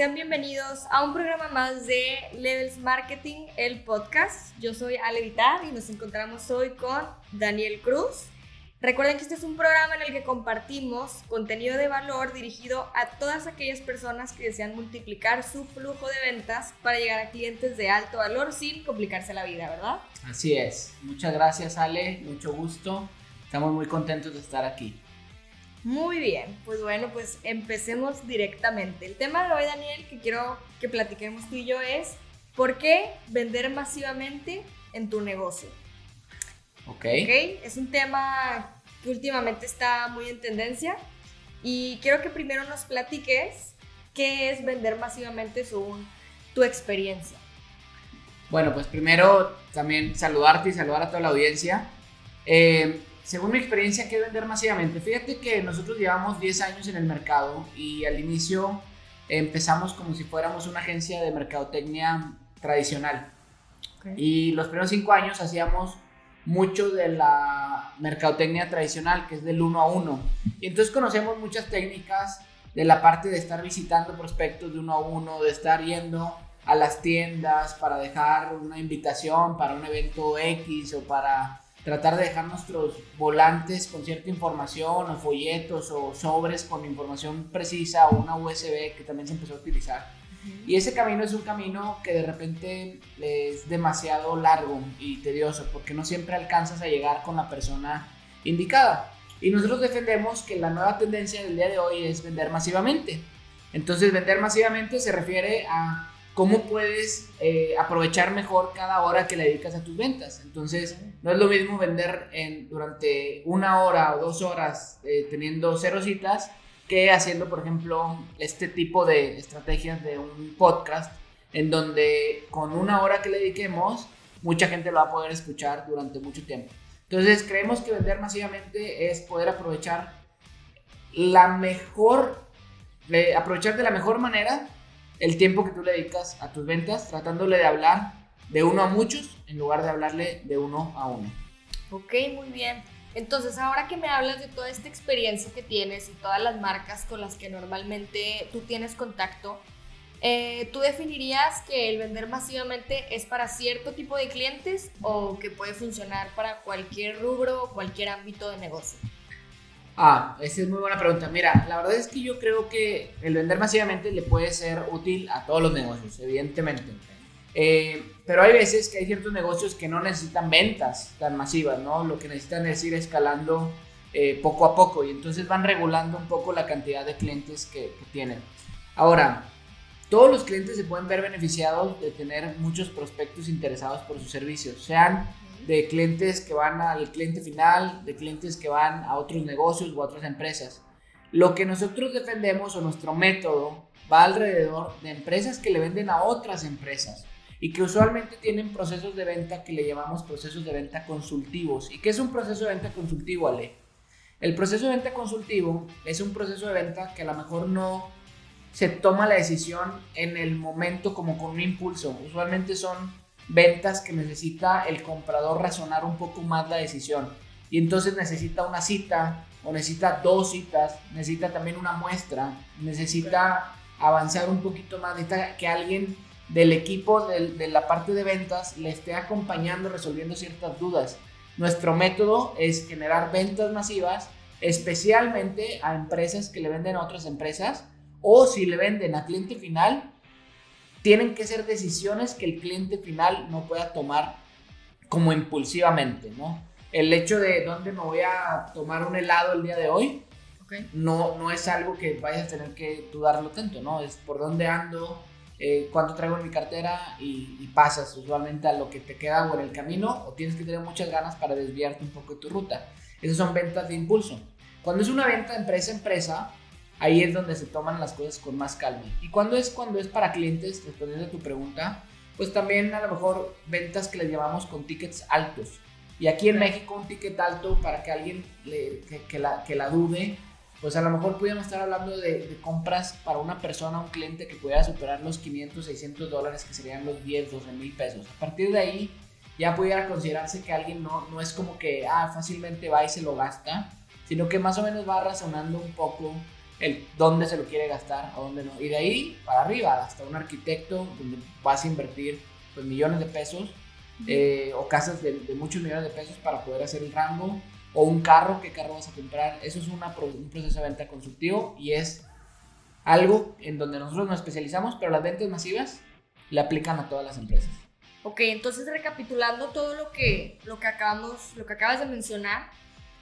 sean bienvenidos a un programa más de Levels Marketing, el podcast. Yo soy Ale Vitar y nos encontramos hoy con Daniel Cruz. Recuerden que este es un programa en el que compartimos contenido de valor dirigido a todas aquellas personas que desean multiplicar su flujo de ventas para llegar a clientes de alto valor sin complicarse la vida, ¿verdad? Así es. Muchas gracias, Ale. Mucho gusto. Estamos muy contentos de estar aquí. Muy bien, pues empecemos directamente. El tema de hoy, Daniel, que quiero que platiquemos tú y yo es ¿por qué vender masivamente en tu negocio? Ok. Es un tema que últimamente está muy en tendencia y quiero que primero nos platiques qué es vender masivamente según tu experiencia. Bueno, pues primero también saludarte y saludar a toda la audiencia. Según mi experiencia, ¿qué es vender masivamente? Fíjate que nosotros llevamos 10 años en el mercado y al inicio empezamos como si fuéramos una agencia de mercadotecnia tradicional. Okay. Y los primeros 5 años hacíamos mucho de la mercadotecnia tradicional, que es del 1 a 1. Y entonces conocemos muchas técnicas de la parte de estar visitando prospectos de 1 a 1, de estar yendo a las tiendas para dejar una invitación para un evento X o para tratar de dejar nuestros volantes con cierta información o folletos o sobres con información precisa o una USB que también se empezó a utilizar. Y ese camino es un camino que de repente es demasiado largo y tedioso porque no siempre alcanzas a llegar con la persona indicada. Y nosotros defendemos que la nueva tendencia del día de hoy es vender masivamente. Entonces vender masivamente se refiere a cómo puedes aprovechar mejor cada hora que le dedicas a tus ventas. Entonces, no es lo mismo vender durante 1 hora o 2 horas teniendo 0 citas que haciendo, por ejemplo, este tipo de estrategias de un podcast en donde con 1 hora que le dediquemos, mucha gente lo va a poder escuchar durante mucho tiempo. Entonces, creemos que vender masivamente es poder aprovechar de la mejor manera el tiempo que tú le dedicas a tus ventas, tratándole de hablar de uno a muchos en lugar de hablarle de 1 a 1. Ok, muy bien. Entonces, ahora que me hablas de toda esta experiencia que tienes y todas las marcas con las que normalmente tú tienes contacto, ¿tú definirías que el vender masivamente es para cierto tipo de clientes o que puede funcionar para cualquier rubro o cualquier ámbito de negocio? Esa es muy buena pregunta. Mira, la verdad es que yo creo que el vender masivamente le puede ser útil a todos los negocios, evidentemente. Pero hay veces que hay ciertos negocios que no necesitan ventas tan masivas, ¿no? Lo que necesitan es ir escalando poco a poco y entonces van regulando un poco la cantidad de clientes que tienen. Ahora, todos los clientes se pueden ver beneficiados de tener muchos prospectos interesados por sus servicios, sean de clientes que van al cliente final, de clientes que van a otros negocios u otras empresas. Lo que nosotros defendemos o nuestro método va alrededor de empresas que le venden a otras empresas y que usualmente tienen procesos de venta que le llamamos procesos de venta consultivos. ¿Y qué es un proceso de venta consultivo, Ale? El proceso de venta consultivo es un proceso de venta que a lo mejor no se toma la decisión en el momento como con un impulso. Usualmente son ventas que necesita el comprador razonar un poco más la decisión y entonces necesita una cita o necesita 2 citas, necesita también una muestra, necesita avanzar un poquito más, necesita que alguien del equipo de la parte de ventas le esté acompañando resolviendo ciertas dudas. Nuestro método es generar ventas masivas especialmente a empresas que le venden a otras empresas o si le venden a cliente final tienen que ser decisiones que el cliente final no pueda tomar como impulsivamente, ¿no? El hecho de dónde me voy a tomar un helado el día de hoy, no es algo que vayas a tener que dudarlo tanto, ¿no? Es por dónde ando, cuánto traigo en mi cartera y pasas usualmente a lo que te queda o en el camino o tienes que tener muchas ganas para desviarte un poco de tu ruta. Esas son ventas de impulso. Cuando es una venta empresa a empresa, ahí es donde se toman las cosas con más calma. Y cuando es para clientes, respondiendo a tu pregunta, pues también a lo mejor ventas que les llamamos con tickets altos. Y aquí en México un ticket alto para que alguien que la dude, pues a lo mejor pudiéramos estar hablando de compras para una persona, un cliente que pudiera superar los $500, $600, que serían los 10, 12 mil pesos. A partir de ahí ya pudiera considerarse que alguien no es como que fácilmente va y se lo gasta, sino que más o menos va razonando un poco el dónde se lo quiere gastar, a dónde no. Y de ahí para arriba, hasta un arquitecto donde vas a invertir pues, millones de pesos o casas de muchos millones de pesos para poder hacer el rango, o un carro, qué carro vas a comprar. Eso es un proceso de venta consultivo y es algo en donde nosotros nos especializamos, pero las ventas masivas le aplican a todas las empresas. Ok, entonces recapitulando todo lo que acabas de mencionar,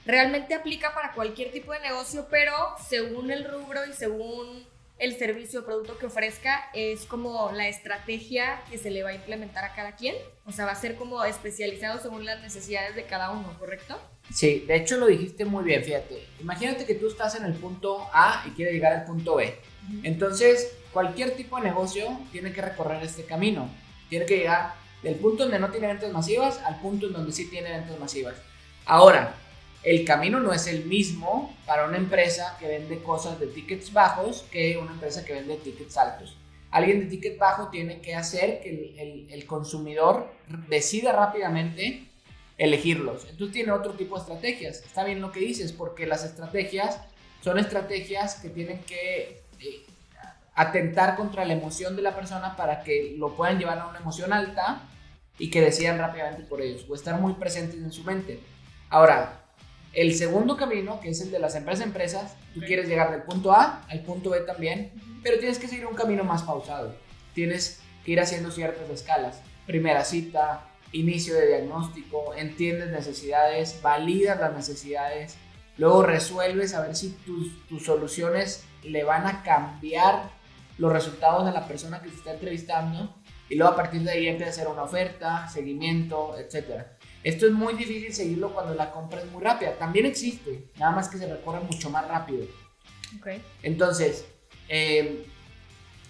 realmente aplica para cualquier tipo de negocio, pero según el rubro y según el servicio o producto que ofrezca, es como la estrategia que se le va a implementar a cada quien. O sea, va a ser como especializado según las necesidades de cada uno, ¿correcto? Sí, de hecho lo dijiste muy bien, fíjate. Imagínate que tú estás en el punto A y quieres llegar al punto B. Entonces, cualquier tipo de negocio tiene que recorrer este camino. Tiene que llegar del punto donde no tiene ventas masivas al punto en donde sí tiene ventas masivas. Ahora, el camino no es el mismo para una empresa que vende cosas de tickets bajos que una empresa que vende tickets altos. Alguien de ticket bajo tiene que hacer que el consumidor decida rápidamente elegirlos. Entonces tiene otro tipo de estrategias. Está bien lo que dices, porque las estrategias son estrategias que tienen que atentar contra la emoción de la persona para que lo puedan llevar a una emoción alta y que decidan rápidamente por ellos o estar muy presentes en su mente. Ahora, el segundo camino, que es el de las empresas, tú quieres llegar del punto A al punto B también, pero tienes que seguir un camino más pausado. Tienes que ir haciendo ciertas escalas. Primera cita, inicio de diagnóstico, entiendes necesidades, validas las necesidades, luego resuelves a ver si tus soluciones le van a cambiar los resultados a la persona que se está entrevistando, y luego a partir de ahí empieza a hacer una oferta, seguimiento, etc. Esto es muy difícil seguirlo cuando la compra es muy rápida. También existe, nada más que se recorre mucho más rápido. Okay. Entonces,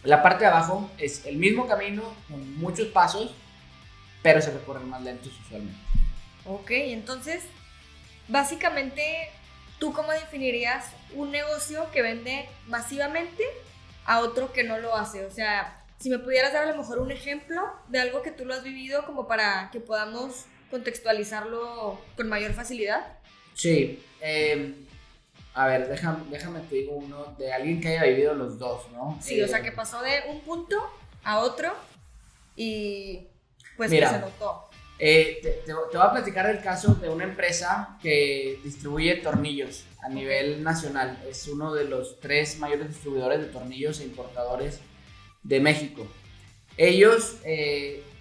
la parte de abajo es el mismo camino con muchos pasos, pero se recorren más lentos usualmente. Ok, entonces, básicamente, ¿tú cómo definirías un negocio que vende masivamente a otro que no lo hace? O sea, si me pudieras dar a lo mejor un ejemplo de algo que tú lo has vivido como para que podamos contextualizarlo con mayor facilidad. Sí, a ver, déjame te digo uno de alguien que haya vivido los dos, ¿no? Sí, o sea, que pasó de un punto a otro y pues mira, que se notó. Te voy a platicar el caso de una empresa que distribuye tornillos a nivel nacional. Es uno de los 3 mayores distribuidores de tornillos e importadores de México. Ellos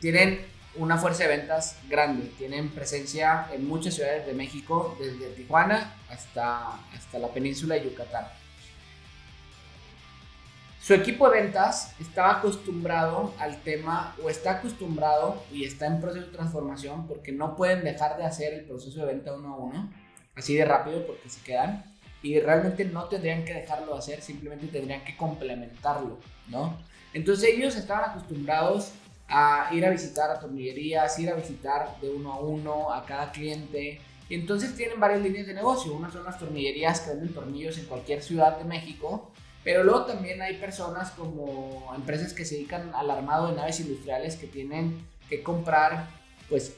tienen una fuerza de ventas grande, tienen presencia en muchas ciudades de México, desde Tijuana hasta la península de Yucatán. Su equipo de ventas estaba acostumbrado al tema, o está acostumbrado y está en proceso de transformación, porque no pueden dejar de hacer el proceso de venta uno a uno, así de rápido, porque se quedan, y realmente no tendrían que dejarlo de hacer, simplemente tendrían que complementarlo, ¿no? Entonces ellos estaban acostumbrados a ir a visitar a tornillerías, ir a visitar de uno a uno a cada cliente, y entonces tienen varias líneas de negocio. Unas son las tornillerías que venden tornillos en cualquier ciudad de México, pero luego también hay personas como empresas que se dedican al armado de naves industriales, que tienen que comprar pues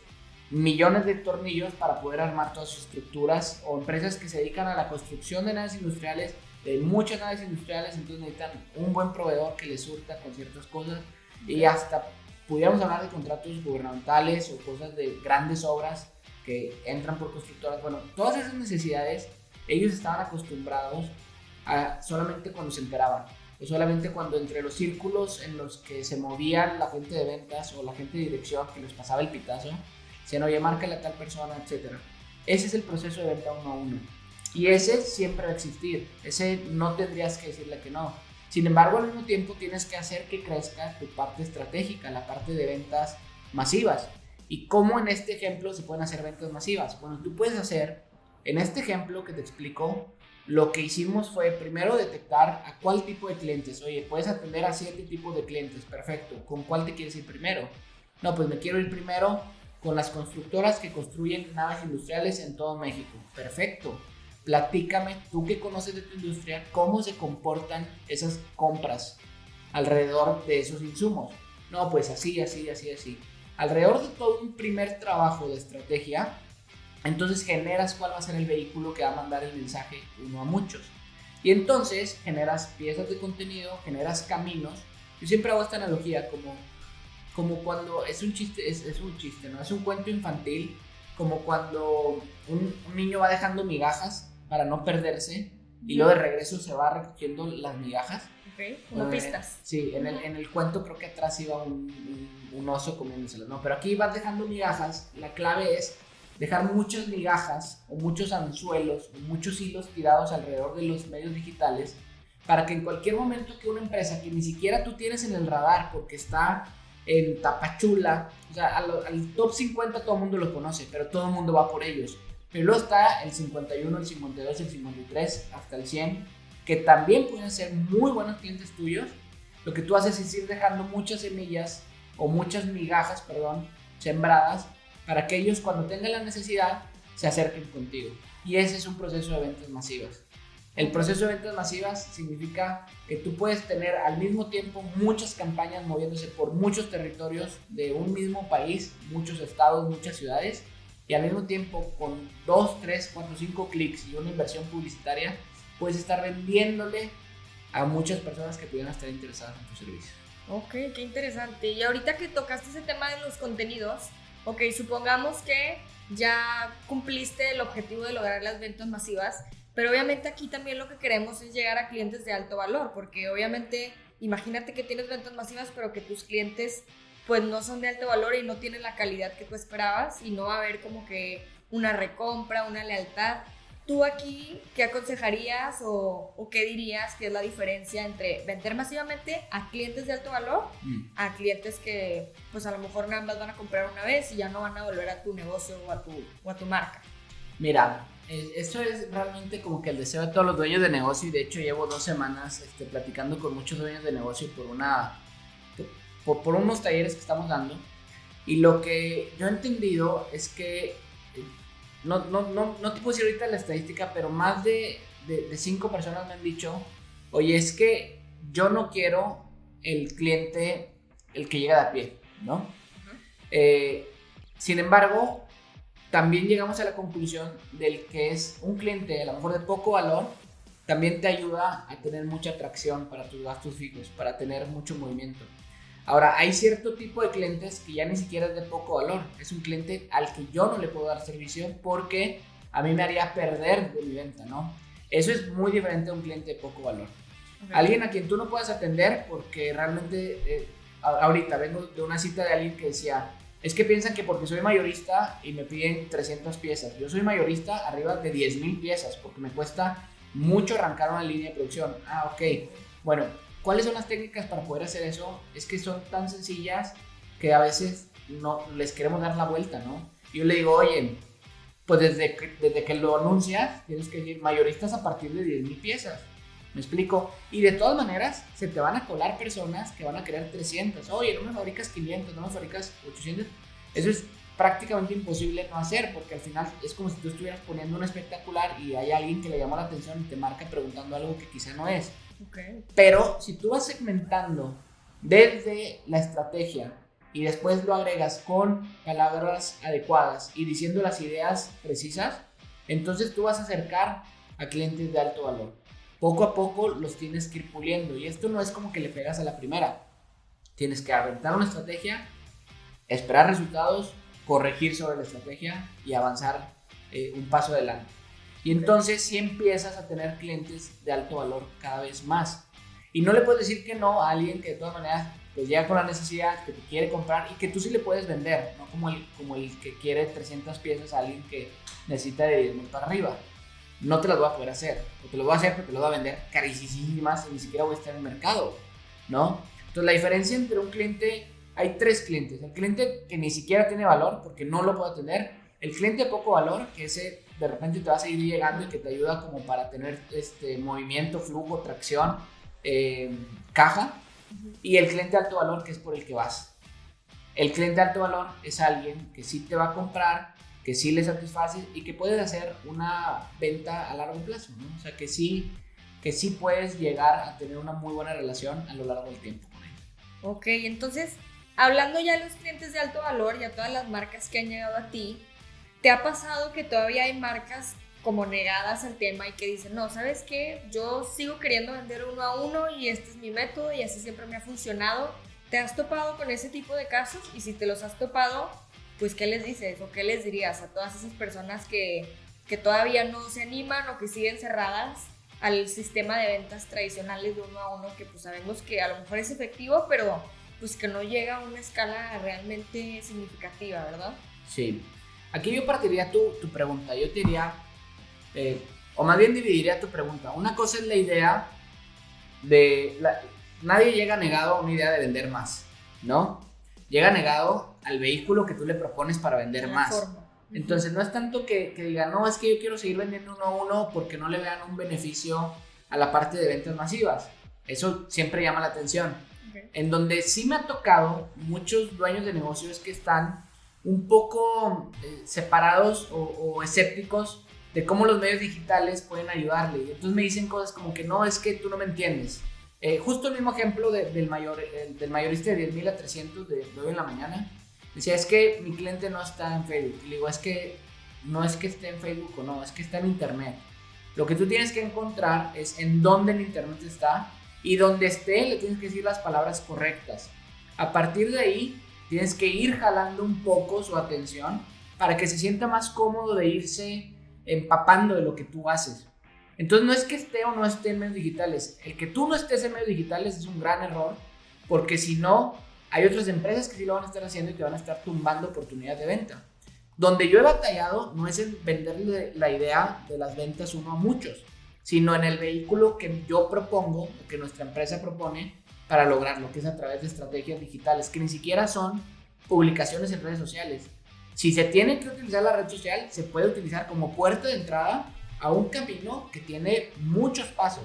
millones de tornillos para poder armar todas sus estructuras, o empresas que se dedican a la construcción de naves industriales, de muchas naves industriales. Entonces necesitan un buen proveedor que les surta con ciertas cosas, y hasta pudiéramos hablar de contratos gubernamentales o cosas de grandes obras que entran por constructoras. Bueno, todas esas necesidades ellos estaban acostumbrados a solamente cuando se enteraban, o solamente cuando entre los círculos en los que se movían la gente de ventas o la gente de dirección que les pasaba el pitazo, se oye, márcale a tal persona, etc. Ese es el proceso de venta uno a uno, y ese siempre va a existir. Ese no tendrías que decirle que no. Sin embargo, al mismo tiempo tienes que hacer que crezca tu parte estratégica, la parte de ventas masivas. ¿Y cómo en este ejemplo se pueden hacer ventas masivas? Bueno, tú puedes hacer, en este ejemplo que te explico, lo que hicimos fue primero detectar a cuál tipo de clientes. Oye, puedes atender a 7 tipos de clientes, perfecto. ¿Con cuál te quieres ir primero? No, pues me quiero ir primero con las constructoras que construyen naves industriales en todo México. Perfecto. Platícame, tú que conoces de tu industria, cómo se comportan esas compras alrededor de esos insumos. No, pues así. Alrededor de todo un primer trabajo de estrategia, entonces generas cuál va a ser el vehículo que va a mandar el mensaje uno a muchos. Y entonces generas piezas de contenido, generas caminos. Yo siempre hago esta analogía como cuando es un chiste, es un chiste, ¿no? Es un cuento infantil, como cuando un niño va dejando migajas para no perderse y luego de regreso se va recogiendo las migajas. Ok, como pistas. Sí, en el cuento creo que atrás iba un oso comiéndoselas, ¿no? Pero aquí vas dejando migajas. La clave es dejar muchas migajas o muchos anzuelos o muchos hilos tirados alrededor de los medios digitales para que en cualquier momento que una empresa que ni siquiera tú tienes en el radar porque está en Tapachula, o sea, al top 50 todo el mundo lo conoce, pero todo el mundo va por ellos. Pero luego está el 51, el 52, el 53, hasta el 100, que también pueden ser muy buenos clientes tuyos. Lo que tú haces es ir dejando muchas semillas o muchas migajas, perdón, sembradas para que ellos cuando tengan la necesidad se acerquen contigo. Y ese es un proceso de ventas masivas. El proceso de ventas masivas significa que tú puedes tener al mismo tiempo muchas campañas moviéndose por muchos territorios de un mismo país, muchos estados, muchas ciudades, y al mismo tiempo con 2, 3, 4, 5 clics y una inversión publicitaria puedes estar vendiéndole a muchas personas que pudieran estar interesadas en tu servicio. Ok, qué interesante. Y ahorita que tocaste ese tema de los contenidos, ok, supongamos que ya cumpliste el objetivo de lograr las ventas masivas, pero obviamente aquí también lo que queremos es llegar a clientes de alto valor, porque obviamente imagínate que tienes ventas masivas, pero que tus clientes pues no son de alto valor y no tienen la calidad que tú esperabas y no va a haber como que una recompra, una lealtad. ¿Tú aquí qué aconsejarías o qué dirías que es la diferencia entre vender masivamente a clientes de alto valor a clientes que pues a lo mejor nada más van a comprar una vez y ya no van a volver a tu negocio o a tu marca? Mira, eso es realmente como que el deseo de todos los dueños de negocio, y de hecho llevo 2 semanas platicando con muchos dueños de negocio por unos talleres que estamos dando, y lo que yo he entendido es que no te puedo decir ahorita la estadística, pero más de 5 personas me han dicho, oye, es que yo no quiero el cliente, el que llega de a pie, ¿no? Uh-huh. Sin embargo, también llegamos a la conclusión del que es un cliente a lo mejor de poco valor, también te ayuda a tener mucha atracción para tus gastos fijos, para tener mucho movimiento. Ahora, hay cierto tipo de clientes que ya ni siquiera es de poco valor. Es un cliente al que yo no le puedo dar servicio porque a mí me haría perder de mi venta, ¿no? Eso es muy diferente a un cliente de poco valor. Okay. Alguien a quien tú no puedas atender porque realmente, ahorita vengo de una cita de alguien que decía, es que piensan que porque soy mayorista y me piden 300 piezas. Yo soy mayorista arriba de 10,000 piezas porque me cuesta mucho arrancar una línea de producción. Ah, ok. Bueno, ¿cuáles son las técnicas para poder hacer eso? Es que son tan sencillas que a veces no les queremos dar la vuelta, ¿no? Yo le digo, oye, pues desde que lo anuncias, tienes que decir mayoristas a partir de 10,000 piezas. ¿Me explico? Y de todas maneras, se te van a colar personas que van a querer 300. Oye, no me fabricas 500, no me fabricas 800. Eso es prácticamente imposible no hacer, porque al final es como si tú estuvieras poniendo un espectacular y hay alguien que le llamó la atención y te marca preguntando algo que quizá no es. Okay. Pero si tú vas segmentando desde la estrategia y después lo agregas con palabras adecuadas y diciendo las ideas precisas, entonces tú vas a acercar a clientes de alto valor. Poco a poco los tienes que ir puliendo, y esto no es como que le pegas a la primera. Tienes que aventar una estrategia, esperar resultados, corregir sobre la estrategia y avanzar un paso adelante. Y entonces sí empiezas a tener clientes de alto valor cada vez más. Y no le puedes decir que no a alguien que de todas maneras pues llega con la necesidad, que te quiere comprar y que tú sí le puedes vender, no como el que quiere 300 piezas a alguien que necesita de 10,000 para arriba. No te las voy a poder hacer, o te lo voy a hacer pero te lo voy a vender carísimas y ni siquiera voy a estar en el mercado, ¿no? Entonces la diferencia entre un cliente, hay 3 clientes. El cliente que ni siquiera tiene valor porque no lo puedo atender, el cliente de poco valor, que ese de repente te va a seguir llegando y que te ayuda como para tener movimiento, flujo, tracción, caja, y el cliente de alto valor, que es por el que vas. El cliente de alto valor es alguien que sí te va a comprar, que sí le satisface y que puedes hacer una venta a largo plazo, ¿no? O sea, que sí puedes llegar a tener una muy buena relación a lo largo del tiempo con ellos. Ok, entonces, hablando ya de los clientes de alto valor y a todas las marcas que han llegado a ti, ¿te ha pasado que todavía hay marcas como negadas al tema y que dicen, no, ¿sabes qué? Yo sigo queriendo vender uno a uno y este es mi método y así siempre me ha funcionado. ¿Te has topado con ese tipo de casos? Y si te los has topado, pues ¿qué les dices o qué les dirías a todas esas personas que todavía no se animan o que siguen cerradas al sistema de ventas tradicionales de uno a uno, que pues sabemos que a lo mejor es efectivo, pero pues que no llega a una escala realmente significativa, ¿verdad? Sí. Aquí yo partiría tu pregunta. Yo te diría, o más bien dividiría tu pregunta. Una cosa es la idea nadie llega negado a una idea de vender más, ¿no? Llega negado al vehículo que tú le propones para vender más. Forma. Entonces no es tanto que diga, no, es que yo quiero seguir vendiendo uno a uno porque no le vean un beneficio a la parte de ventas masivas. Eso siempre llama la atención. Okay. En donde sí me ha tocado muchos dueños de negocios que están un poco separados o escépticos de cómo los medios digitales pueden ayudarle. Y entonces me dicen cosas como que no, es que tú no me entiendes. Justo el mismo ejemplo del mayorista de 10,000 a 300 de hoy en la mañana. Decía, es que mi cliente no está en Facebook. Y le digo, es que no es que esté en Facebook o no, es que está en internet. Lo que tú tienes que encontrar es en dónde en internet está, y donde esté le tienes que decir las palabras correctas. A partir de ahí tienes que ir jalando un poco su atención para que se sienta más cómodo de irse empapando de lo que tú haces. Entonces no es que esté o no esté en medios digitales. El que tú no estés en medios digitales es un gran error, porque si no, hay otras empresas que sí lo van a estar haciendo y te van a estar tumbando oportunidades de venta. Donde yo he batallado no es en venderle la idea de las ventas uno a muchos, sino en el vehículo que yo propongo, o que nuestra empresa propone para lograrlo, que es a través de estrategias digitales, que ni siquiera son publicaciones en redes sociales. Si se tiene que utilizar la red social, se puede utilizar como puerta de entrada a un camino que tiene muchos pasos,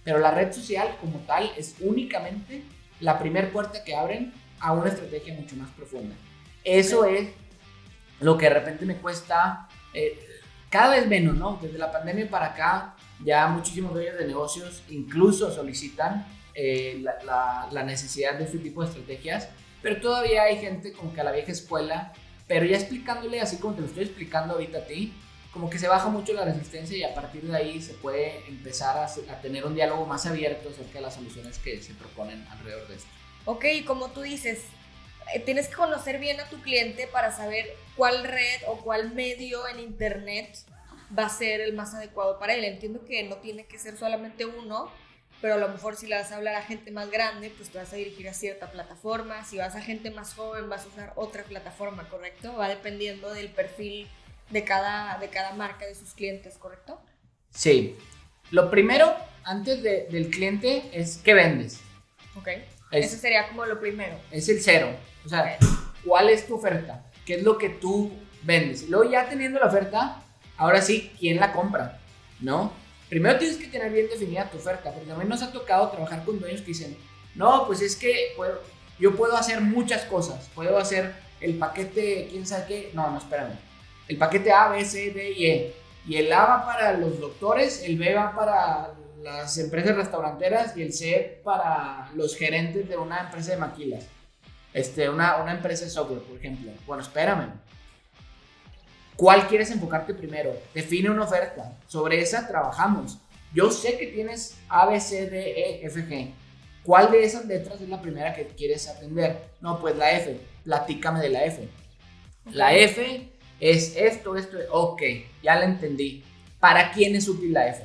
pero la red social como tal es únicamente la primera puerta que abren a una estrategia mucho más profunda. Eso es lo que de repente me cuesta cada vez menos, ¿no? Desde la pandemia para acá, ya muchísimos dueños de negocios incluso solicitan la necesidad de este tipo de estrategias, pero todavía hay gente como que a la vieja escuela, pero ya explicándole así como te lo estoy explicando ahorita a ti, como que se baja mucho la resistencia y a partir de ahí se puede empezar a tener un diálogo más abierto acerca de las soluciones que se proponen alrededor de esto. Ok, como tú dices, tienes que conocer bien a tu cliente para saber cuál red o cuál medio en internet va a ser el más adecuado para él. Entiendo que no tiene que ser solamente uno, pero a lo mejor si le vas a hablar a gente más grande, pues te vas a dirigir a cierta plataforma. Si vas a gente más joven, vas a usar otra plataforma, ¿correcto? Va dependiendo del perfil de cada marca de sus clientes, ¿correcto? Sí. Lo primero, antes del cliente, es ¿qué vendes? Ok. Eso sería como lo primero. Es el cero. O sea, ¿cuál es tu oferta? ¿Qué es lo que tú vendes? Y luego ya teniendo la oferta, ahora sí, ¿quién la compra? ¿No? Primero tienes que tener bien definida tu oferta, porque también nos ha tocado trabajar con dueños que dicen, no, pues es que yo puedo hacer muchas cosas. Puedo hacer el paquete, quién sabe qué. No, espérame. El paquete A, B, C, D y E. Y el A va para los doctores, el B va para las empresas restauranteras y el C para los gerentes de una empresa de maquilas. Una empresa de software, por ejemplo. Bueno, espérame. ¿Cuál quieres enfocarte primero? Define una oferta. Sobre esa trabajamos. Yo sé que tienes A, B, C, D, E, F, G. ¿Cuál de esas letras es la primera que quieres atender? No, pues la F. Platícame de la F. La F es esto. Ok, ya la entendí. ¿Para quién es útil la F?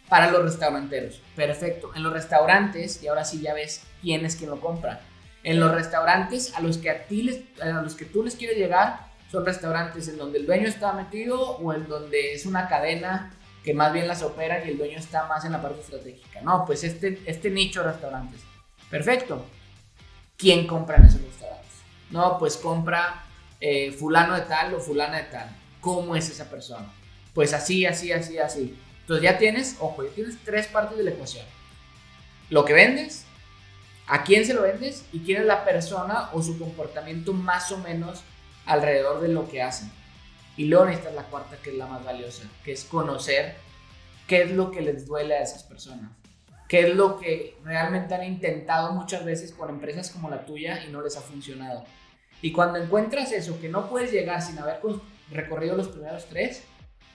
Para los restauranteros. Perfecto. En los restaurantes, y ahora sí ya ves quién es quien lo compra. En los restaurantes a los que tú les quieres llegar son restaurantes en donde el dueño está metido o en donde es una cadena que más bien las opera y el dueño está más en la parte estratégica. No, pues este nicho de restaurantes. Perfecto. ¿Quién compra en esos restaurantes? No, pues compra fulano de tal o fulana de tal. ¿Cómo es esa persona? Pues así. Entonces ya tienes 3 partes de la ecuación. Lo que vendes, a quién se lo vendes y quién es la persona o su comportamiento más o menos alrededor de lo que hacen. Y luego necesitas la cuarta, que es la más valiosa, que es conocer qué es lo que les duele a esas personas, qué es lo que realmente han intentado muchas veces con empresas como la tuya y no les ha funcionado. Y cuando encuentras eso, que no puedes llegar sin haber recorrido los primeros 3,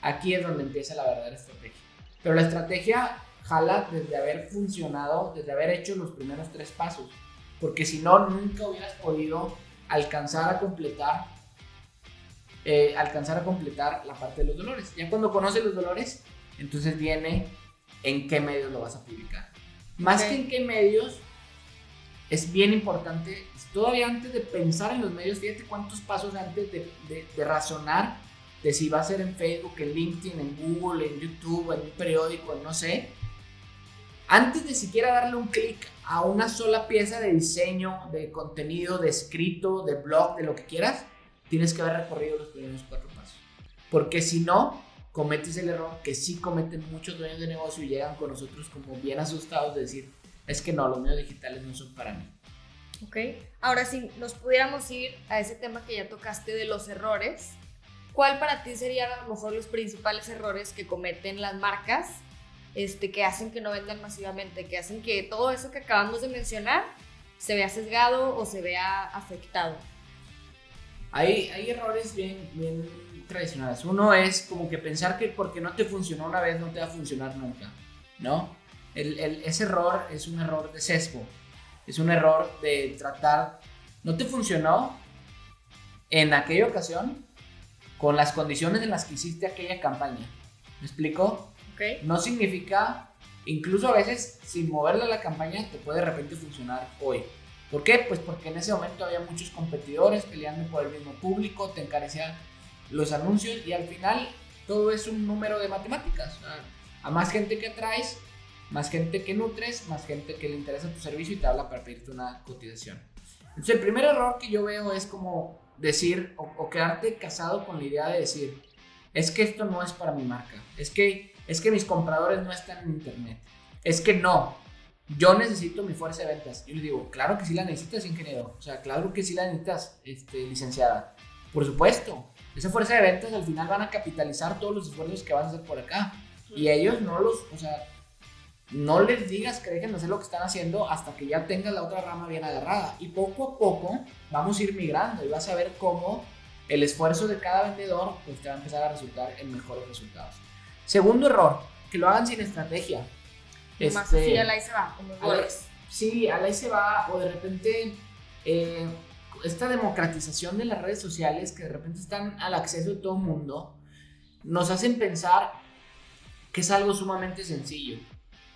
Aquí es donde empieza la verdadera estrategia. Pero la estrategia jala desde haber funcionado, desde haber hecho los primeros 3 pasos. Porque si no, nunca hubieras podido alcanzar a completar la parte de los dolores. Ya cuando conoces los dolores, entonces viene en qué medios lo vas a publicar. Más que en qué medios, es bien importante, todavía antes de pensar en los medios, fíjate cuántos pasos antes de razonar de si va a ser en Facebook, en LinkedIn, en Google, en YouTube, en un periódico, en no sé. Antes de siquiera darle un clic a una sola pieza de diseño, de contenido, de escrito, de blog, de lo que quieras, tienes que haber recorrido los primeros 4 pasos. Porque si no, cometes el error que sí cometen muchos dueños de negocio y llegan con nosotros como bien asustados de decir, es que no, los medios digitales no son para mí. Ok, ahora si nos pudiéramos ir a ese tema que ya tocaste de los errores, ¿cuál para ti serían a lo mejor los principales errores que cometen las marcas que hacen que no vendan masivamente, que hacen que todo eso que acabamos de mencionar se vea sesgado o se vea afectado? Hay errores bien tradicionales. Uno es como que pensar que porque no te funcionó una vez no te va a funcionar nunca, ¿no? Ese error es un error de sesgo, es un error de tratar, no te funcionó en aquella ocasión con las condiciones en las que hiciste aquella campaña. ¿Me explico? Okay. No significa, incluso a veces sin moverle la campaña te puede de repente funcionar hoy. ¿Por qué? Pues porque en ese momento había muchos competidores peleando por el mismo público, te encarecían los anuncios y al final todo es un número de matemáticas. O sea, a más gente que atraes, más gente que nutres, más gente que le interesa tu servicio y te habla para pedirte una cotización. Entonces el primer error que yo veo es como decir o quedarte casado con la idea de decir, es que esto no es para mi marca, es que mis compradores no están en internet, es que no, yo necesito mi fuerza de ventas. Yo le digo, claro que sí la necesitas, ingeniero, o sea, claro que sí la necesitas, licenciada, por supuesto. Esa fuerza de ventas al final van a capitalizar todos los esfuerzos que vas a hacer por acá. Y ellos no les digas que dejen de hacer lo que están haciendo hasta que ya tengas la otra rama bien agarrada. Y poco a poco vamos a ir migrando y vas a ver cómo el esfuerzo de cada vendedor pues te va a empezar a resultar en mejores resultados. Segundo error, que lo hagan sin estrategia. Más así a la ahí se va, como goles. Sí, a la ahí se va, o de repente esta democratización de las redes sociales que de repente están al acceso de todo el mundo, nos hacen pensar que es algo sumamente sencillo,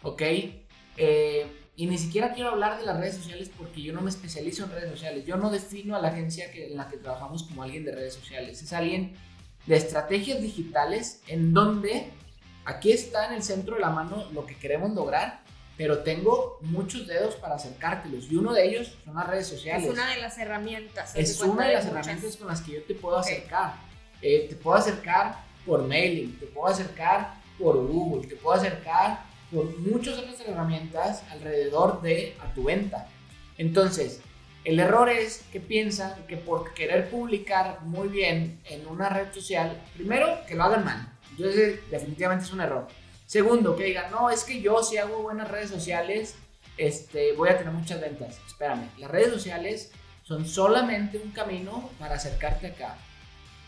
¿ok? Y ni siquiera quiero hablar de las redes sociales porque yo no me especializo en redes sociales. Yo no defino a la agencia en la que trabajamos como alguien de redes sociales. Es alguien de estrategias digitales en donde aquí está en el centro de la mano lo que queremos lograr, pero tengo muchos dedos para acercártelos y uno de ellos son las redes sociales. Es una de las herramientas. Es una de las herramientas con las que yo te puedo acercar. Te puedo acercar por mailing, te puedo acercar por Google, te puedo acercar por muchas otras herramientas alrededor de a tu venta. Entonces, el error es que piensan que por querer publicar muy bien en una red social, primero, que lo hagan mal. Entonces, definitivamente es un error. Segundo, que digan, no, es que yo si hago buenas redes sociales, voy a tener muchas ventas. Espérame, las redes sociales son solamente un camino para acercarte acá.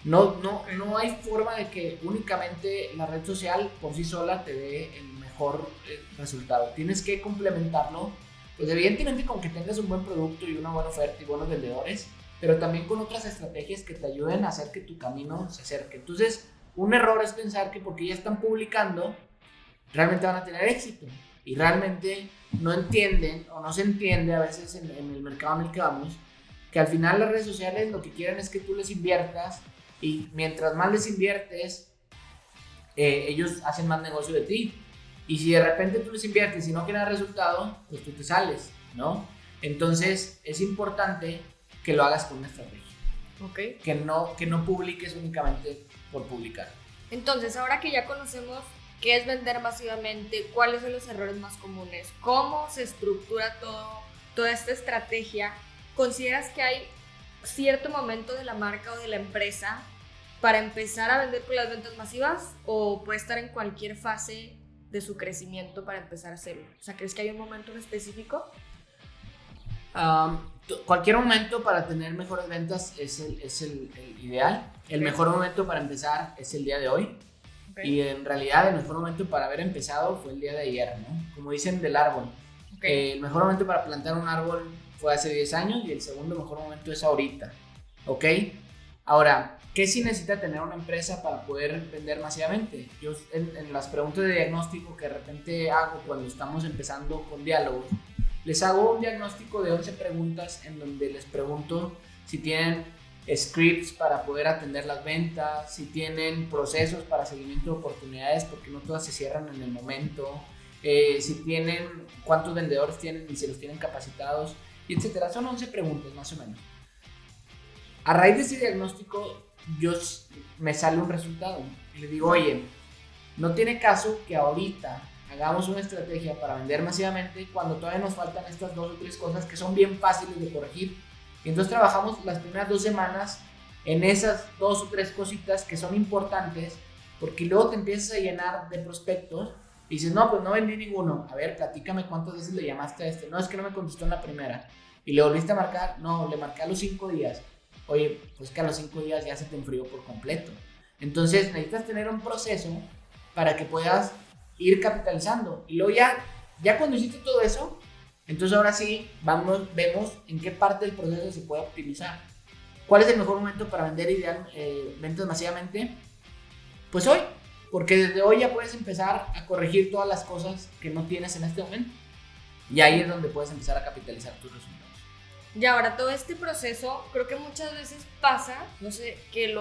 No hay forma de que únicamente la red social por sí sola te dé el mejor resultado. Tienes que complementarlo, pues evidentemente con que tengas un buen producto y una buena oferta y buenos vendedores, pero también con otras estrategias que te ayuden a hacer que tu camino se acerque. Entonces, un error es pensar que porque ya están publicando, realmente van a tener éxito. Y realmente no entienden o no se entiende a veces en el mercado en el que vamos, que al final las redes sociales lo que quieren es que tú les inviertas y mientras más les inviertes, ellos hacen más negocio de ti. Y si de repente tú les inviertes y no quieres resultado, pues tú te sales, ¿no? Entonces es importante que lo hagas con una estrategia. Okay. Que no publiques únicamente por publicar. Entonces, ahora que ya conocemos qué es vender masivamente, cuáles son los errores más comunes, cómo se estructura toda esta estrategia, ¿consideras que hay cierto momento de la marca o de la empresa para empezar a vender con las ventas masivas o puede estar en cualquier fase de su crecimiento para empezar a hacerlo? O sea, ¿crees que hay un momento en específico? Cualquier momento para tener mejores ventas es el ideal. El mejor momento para empezar es el día de hoy. Okay. Y en realidad el mejor momento para haber empezado fue el día de ayer, ¿no? Como dicen del árbol. Okay. El mejor momento para plantar un árbol fue hace 10 años y el segundo mejor momento es ahorita, ¿ok? Ahora, ¿qué sí necesita tener una empresa para poder vender masivamente? Yo en las preguntas de diagnóstico que de repente hago cuando estamos empezando con diálogos, les hago un diagnóstico de 11 preguntas en donde les pregunto si tienen scripts para poder atender las ventas, si tienen procesos para seguimiento de oportunidades porque no todas se cierran en el momento, si tienen, cuántos vendedores tienen y si los tienen capacitados, y etcétera. Son 11 preguntas más o menos. A raíz de ese diagnóstico, me sale un resultado y le digo, oye, no tiene caso que ahorita hagamos una estrategia para vender masivamente cuando todavía nos faltan estas 2 o 3 cosas que son bien fáciles de corregir. Y entonces trabajamos las primeras 2 semanas en esas 2 o 3 cositas que son importantes, porque luego te empiezas a llenar de prospectos y dices, no, pues no vendí ninguno. A ver, platícame cuántas veces le llamaste a este. No, es que no me contestó en la primera. Y le volviste a marcar. No, le marqué a los 5 días. Oye, pues que a los 5 días ya se te enfrió por completo. Entonces necesitas tener un proceso para que puedas ir capitalizando. Y luego ya cuando hiciste todo eso, entonces ahora sí vemos en qué parte del proceso se puede optimizar. ¿Cuál es el mejor momento para vender ventas masivamente? Pues hoy, porque desde hoy ya puedes empezar a corregir todas las cosas que no tienes en este momento. Y ahí es donde puedes empezar a capitalizar tus resultados. Y ahora todo este proceso, creo que muchas veces pasa, no sé, que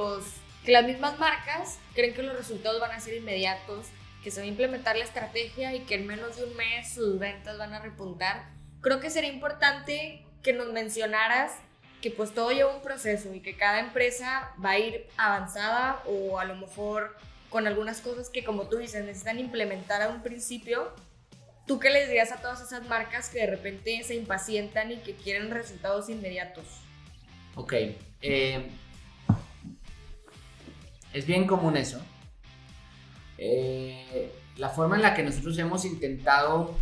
las mismas marcas creen que los resultados van a ser inmediatos, que se va a implementar la estrategia y que en menos de un mes sus ventas van a repuntar. Creo que sería importante que nos mencionaras que pues todo lleva un proceso y que cada empresa va a ir avanzada o a lo mejor con algunas cosas que, como tú dices, necesitan implementar a un principio. ¿Tú qué les dirías a todas esas marcas que de repente se impacientan y que quieren resultados inmediatos? Ok, es bien común eso. La forma en la que nosotros hemos intentado,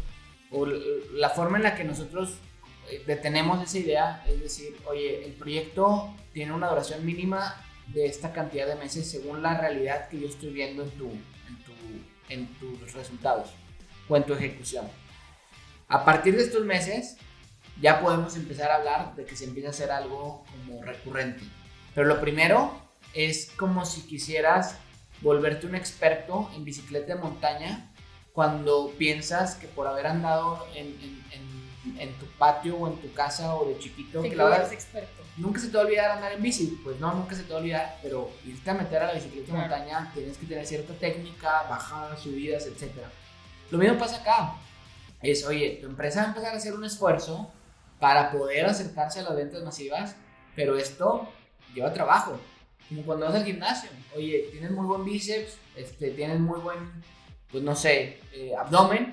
o la forma en la que nosotros detenemos esa idea, es decir, oye, el proyecto tiene una duración mínima de esta cantidad de meses según la realidad que yo estoy viendo en tus resultados o en tu ejecución. A partir de estos meses ya podemos empezar a hablar de que se empieza a hacer algo como recurrente. Pero lo primero es como si quisieras volverte un experto en bicicleta de montaña cuando piensas que por haber andado en tu patio o en tu casa o de chiquito, Sí, que la verdad eres experto. nunca se te va a olvidar andar en bici. Pues no, nunca se te va a olvidar, pero irte a meter a la bicicleta de Claro. montaña tienes que tener cierta técnica, bajadas, subidas, etc. Lo mismo pasa acá. Es, oye, tu empresa va a empezar a hacer un esfuerzo para poder acercarse a las ventas masivas, pero esto lleva trabajo. Como cuando vas al gimnasio, oye, tienes muy buen bíceps, tienes muy buen, pues no sé, abdomen,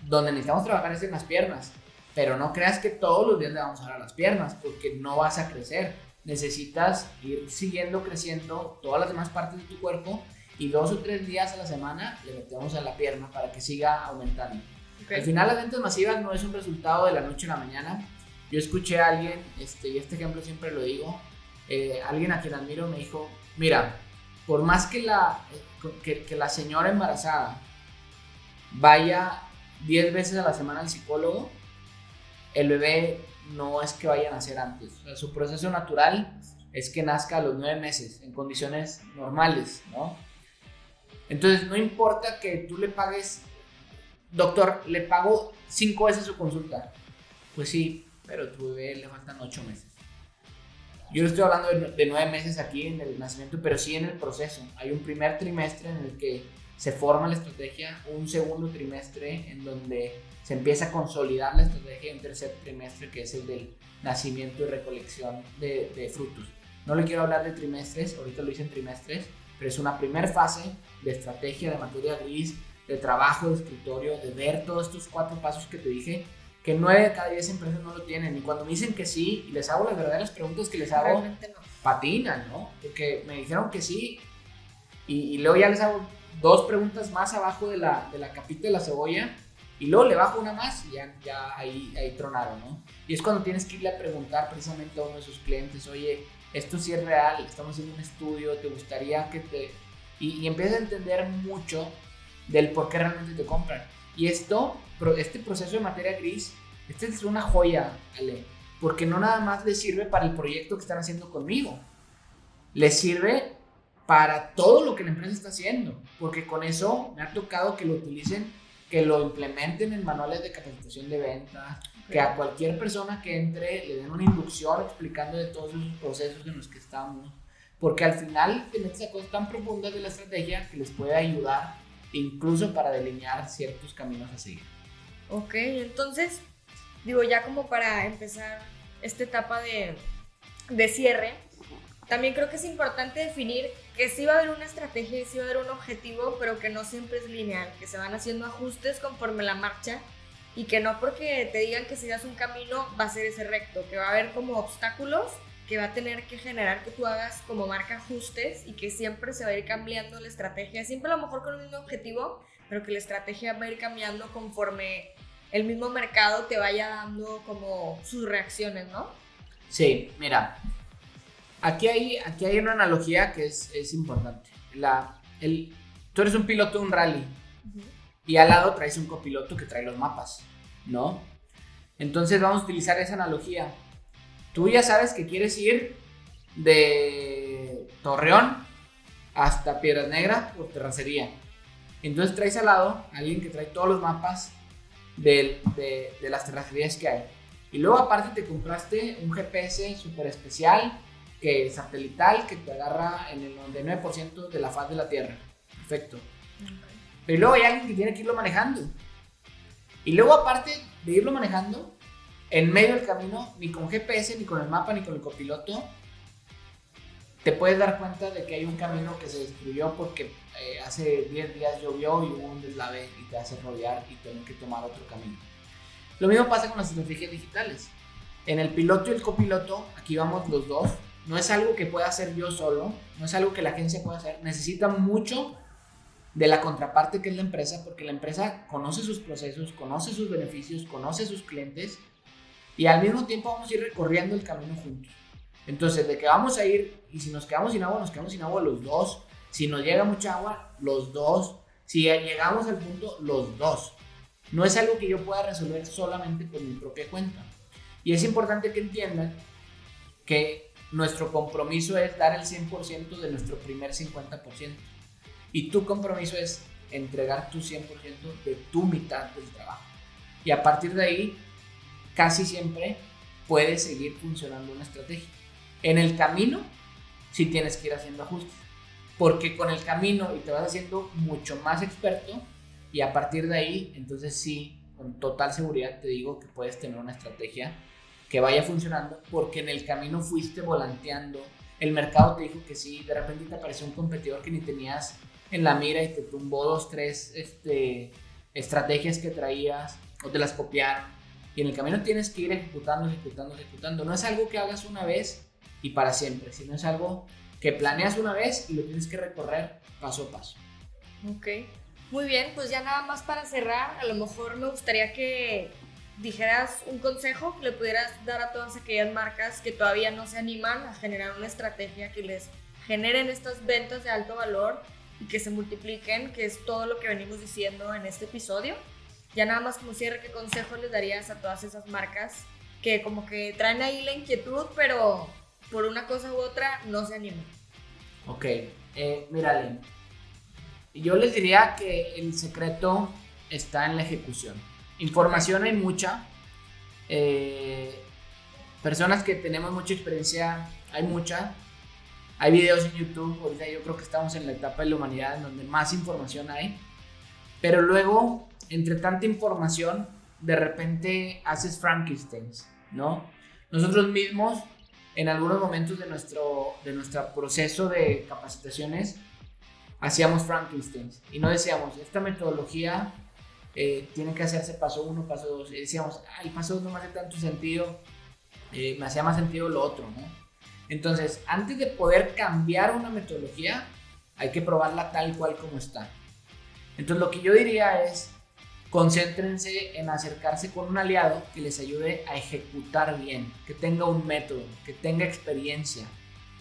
donde necesitamos trabajar es en las piernas, pero no creas que todos los días le vamos a dar a las piernas, porque no vas a crecer. Necesitas ir siguiendo creciendo todas las demás partes de tu cuerpo y 2 o 3 días a la semana le metemos a la pierna para que siga aumentando. Okay. Al final las ventas masivas no es un resultado de la noche a la mañana. Yo escuché a alguien, y este ejemplo siempre lo digo, alguien a quien admiro me dijo, mira, por más que la señora embarazada vaya 10 veces a la semana al psicólogo, el bebé no es que vaya a nacer antes. O sea, su proceso natural es que nazca a los 9 meses en condiciones normales, ¿no? Entonces no importa que tú le pagues, doctor, le pago 5 veces su consulta. Pues sí, pero a tu bebé le faltan 8 meses. Yo no estoy hablando de 9 meses aquí en el nacimiento, pero sí en el proceso. Hay un primer trimestre en el que se forma la estrategia, un segundo trimestre en donde se empieza a consolidar la estrategia, y un tercer trimestre que es el del nacimiento y recolección de frutos. No le quiero hablar de trimestres, ahorita lo hice en trimestres, pero es una primera fase de estrategia, de materia gris, de trabajo de escritorio, de ver todos estos 4 pasos que te dije, que 9 de cada 10 empresas no lo tienen. Y cuando me dicen que sí, y les hago las verdaderas preguntas que les hago, Realmente no. patinan, ¿no? Porque me dijeron que sí, y luego ya les hago 2 preguntas más abajo de la capita de la cebolla, y luego le bajo una más y ya ahí tronaron, ¿no? Y es cuando tienes que irle a preguntar precisamente a uno de sus clientes, oye, esto sí es real, estamos haciendo un estudio, ¿te gustaría que y empiezas a entender mucho del por qué realmente te compran. Y este proceso de materia gris, este es una joya, Ale, porque no nada más les sirve para el proyecto que están haciendo conmigo, les sirve para todo lo que la empresa está haciendo, porque con eso me ha tocado que lo utilicen, que lo implementen en manuales de capacitación de venta, que a cualquier persona que entre le den una inducción explicando de todos esos procesos en los que estamos, porque al final te metes a cosas tan profundas de la estrategia que les puede ayudar incluso para delinear ciertos caminos a seguir. Ok, entonces, digo, ya como para empezar esta etapa de cierre, también creo que es importante definir que sí va a haber una estrategia y sí va a haber un objetivo, pero que no siempre es lineal, que se van haciendo ajustes conforme la marcha y que no porque te digan que sigas un camino va a ser ese recto, que va a haber como obstáculos que va a tener que generar que tú hagas como marca ajustes y que siempre se va a ir cambiando la estrategia, siempre a lo mejor con el mismo objetivo, pero que la estrategia va a ir cambiando conforme el mismo mercado te vaya dando como sus reacciones, ¿no? Sí, mira, aquí hay una analogía que es importante. Tú eres un piloto de un rally y al lado traes un copiloto que trae los mapas, ¿no? Entonces vamos a utilizar esa analogía. Tú ya sabes que quieres ir de Torreón hasta Piedras Negras por terracería. Entonces traes al lado a alguien que trae todos los mapas de las terracerías que hay. Y luego aparte te compraste un GPS súper especial, que es satelital, que te agarra en el 99% de la faz de la Tierra. Perfecto. Pero luego hay alguien que tiene que irlo manejando. Y luego aparte de irlo manejando, en medio del camino, ni con GPS, ni con el mapa, ni con el copiloto, te puedes dar cuenta de que hay un camino que se destruyó porque hace 10 días llovió y hubo un deslave y te hace rodear y tener que tomar otro camino. Lo mismo pasa con las estrategias digitales. En el piloto y el copiloto, aquí vamos los dos. No es algo que pueda hacer yo solo, no es algo que la agencia pueda hacer. Necesita mucho de la contraparte que es la empresa, porque la empresa conoce sus procesos, conoce sus beneficios, conoce sus clientes y al mismo tiempo vamos a ir recorriendo el camino juntos. Entonces, de que vamos a ir, y si nos quedamos sin agua, nos quedamos sin agua los dos. Si nos llega mucha agua, los dos. Si llegamos al punto, los dos. No es algo que yo pueda resolver solamente por mi propia cuenta. Y es importante que entiendan que nuestro compromiso es dar el 100% de nuestro primer 50%. Y tu compromiso es entregar tu 100% de tu mitad del trabajo. Y a partir de ahí, casi siempre puede seguir funcionando una estrategia. En el camino, sí tienes que ir haciendo ajustes, porque con el camino y te vas haciendo mucho más experto y a partir de ahí, entonces sí, con total seguridad te digo que puedes tener una estrategia que vaya funcionando, porque en el camino fuiste volanteando, el mercado te dijo que sí, de repente te apareció un competidor que ni tenías en la mira y te tumbó 2, 3 estrategias que traías o te las copiaron. Y en el camino tienes que ir ejecutando. No es algo que hagas una vez y para siempre, sino es algo que planeas una vez y lo tienes que recorrer paso a paso. Ok, muy bien, pues ya nada más para cerrar, a lo mejor me gustaría que dijeras un consejo que le pudieras dar a todas aquellas marcas que todavía no se animan a generar una estrategia que les generen estas ventas de alto valor y que se multipliquen, que es todo lo que venimos diciendo en este episodio. Ya nada más como cierre, ¿qué consejo les darías a todas esas marcas que como que traen ahí la inquietud, pero por una cosa u otra no se animan? Ok, mira, Lynn, yo les diría que el secreto está en la ejecución. Información hay mucha, personas que tenemos mucha experiencia hay mucha, hay videos en YouTube. Ahorita yo creo que estamos en la etapa de la humanidad en donde más información hay, pero luego entre tanta información de repente haces Frankensteins, ¿no? Nosotros mismos en algunos momentos de nuestro proceso de capacitaciones hacíamos Frankensteins y no decíamos, esta metodología tiene que hacerse paso 1, paso 2, y decíamos, el paso 2 no me hace tanto sentido, me hacía más sentido lo otro, ¿no? Entonces, antes de poder cambiar una metodología, hay que probarla tal cual como está. Entonces, lo que yo diría es, concéntrense en acercarse con un aliado que les ayude a ejecutar bien, que tenga un método, que tenga experiencia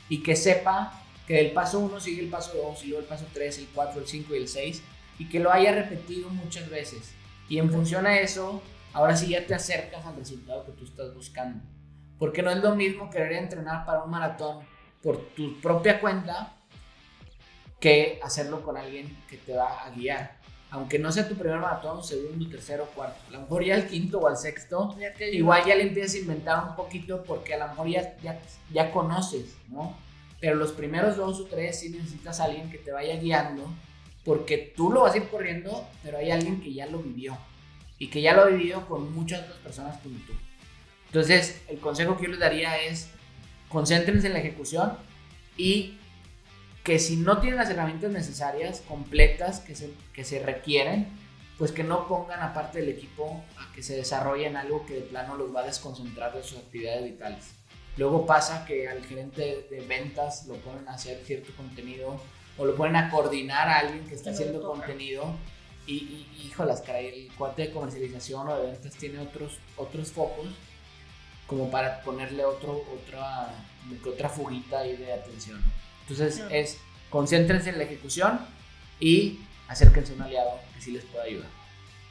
y que sepa que del paso 1 sigue el paso 2 y luego el paso 3, el 4, el 5 y el 6 y que lo haya repetido muchas veces. Y en función a eso, ahora sí ya te acercas al resultado que tú estás buscando. Porque no es lo mismo querer entrenar para un maratón por tu propia cuenta que hacerlo con alguien que te va a guiar. Aunque no sea tu primer maratón, segundo, tercero, cuarto. A lo mejor ya el quinto o al sexto, igual ya le empiezas a inventar un poquito porque a lo mejor ya conoces, ¿no? Pero los primeros 2 o 3 sí necesitas a alguien que te vaya guiando porque tú lo vas a ir corriendo, pero hay alguien que ya lo vivió y que ya lo ha vivido con muchas otras personas como tú. Entonces, el consejo que yo les daría es concéntrense en la ejecución y que si no tienen las herramientas necesarias, completas, que se requieren, pues que no pongan aparte del equipo a que se desarrollen algo que de plano los va a desconcentrar de sus actividades vitales. Luego pasa que al gerente de ventas lo ponen a hacer cierto contenido o lo ponen a coordinar a alguien que está haciendo contenido y híjolas, caray, el cuate de comercialización o de ventas tiene otros focos como para ponerle otra fuguita ahí de atención. Entonces concéntrense en la ejecución y acérquense a un aliado que sí les pueda ayudar.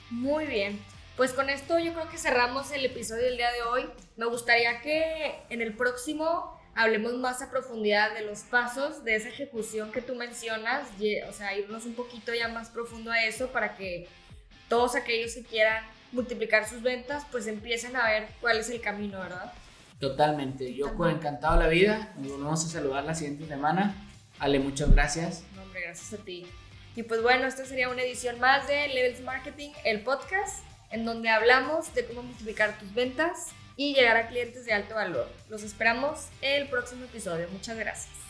Muy bien, pues con esto yo creo que cerramos el episodio del día de hoy. Me gustaría que en el próximo hablemos más a profundidad de los pasos de esa ejecución que tú mencionas, o sea, irnos un poquito ya más profundo a eso para que todos aquellos que quieran multiplicar sus ventas pues empiecen a ver cuál es el camino, ¿verdad? Totalmente, yo con encantado la vida, nos vamos a saludar la siguiente semana. Ale, muchas gracias. No, hombre, gracias a ti. Y pues bueno, esta sería una edición más de Levels Marketing, el podcast, en donde hablamos de cómo multiplicar tus ventas y llegar a clientes de alto valor. Los esperamos en el próximo episodio. Muchas gracias.